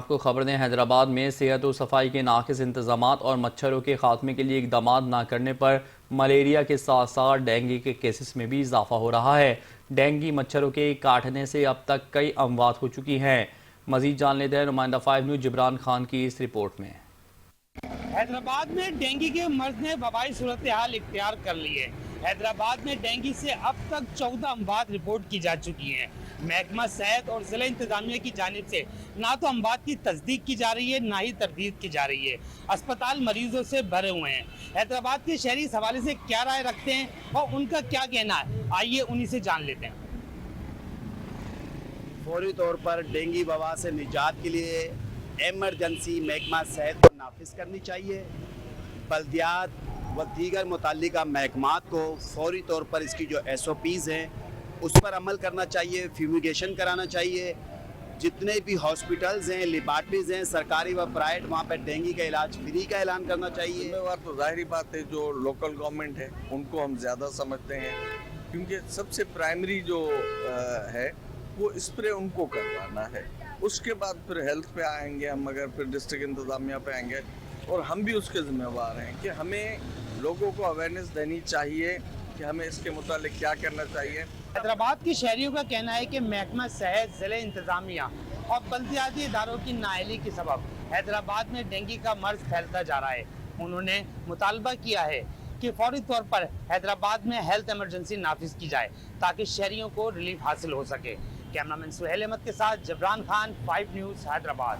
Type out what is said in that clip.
آپ کو خبر دیں، حیدرآباد میں صحت و صفائی کے ناقص انتظامات اور مچھروں کے خاتمے کے لیے اقدامات نہ کرنے پر ملیریا کے ساتھ ساتھ ڈینگی کے کیسز میں بھی اضافہ ہو رہا ہے۔ ڈینگی مچھروں کے کاٹنے سے اب تک کئی اموات ہو چکی ہیں۔ مزید جان لیتے ہیں نمائندہ 5 نیوز جبران خان کی اس رپورٹ میں۔ حیدرآباد میں ڈینگی کے مرض نے وبائی صورتحال اختیار کر لی ہے۔ حیدرآباد میں ڈینگی سے اب تک 14 اموات رپورٹ کی جا چکی ہیں۔ محکمہ صحت اور ضلع انتظامیہ کی جانب سے نہ تو اموات کی تصدیق کی جا رہی ہے، نہ ہی تردید کی جا رہی ہے۔ اسپتال مریضوں سے بھرے ہوئے ہیں۔ حیدرآباد کے شہری اس حوالے سے کیا رائے رکھتے ہیں اور ان کا کیا کہنا ہے، آئیے انہی سے جان لیتے ہیں۔ فوری طور پر ڈینگی وبا سے نجات کے لیے ایمرجنسی محکمہ صحت کو نافذ کرنی چاہیے۔ بلدیات و دیگر متعلقہ محکمات کو فوری طور پر اس کی جو SOPs ہیں اس پر عمل کرنا چاہیے، فیومیگیشن کرانا چاہیے۔ جتنے بھی ہاسپٹلز ہیں، لیبارٹریز ہیں سرکاری و پرائیویٹ، وہاں پہ ڈینگی کا علاج فری کا اعلان کرنا چاہیے۔ ذمہ وار تو ظاہری بات ہے جو لوکل گورنمنٹ ہے ان کو ہم زیادہ سمجھتے ہیں، کیونکہ سب سے پرائمری جو ہے وہ اسپرے ان کو کروانا ہے۔ اس کے بعد پھر ہیلتھ پہ آئیں گے ہم، اگر پھر ڈسٹرکٹ انتظامیہ پہ آئیں گے، اور ہم بھی اس کے ذمہ وار ہیں کہ ہمیں لوگوں کو اویئرنیس دینی چاہیے کہ ہمیں اس کے متعلق کیا کرنا چاہیے۔ حیدرآباد کے شہریوں کا کہنا ہے کہ محکمہ صحت، ضلع انتظامیہ اور بلدیاتی اداروں کی نااہلی کے سبب حیدرآباد میں ڈینگی کا مرض پھیلتا جا رہا ہے۔ انہوں نے مطالبہ کیا ہے کہ فوری طور پر حیدرآباد میں ہیلتھ ایمرجنسی نافذ کی جائے تاکہ شہریوں کو ریلیف حاصل ہو سکے۔ کیمرامین سہیل احمد کے ساتھ جبران خان، 5 نیوز، حیدرآباد۔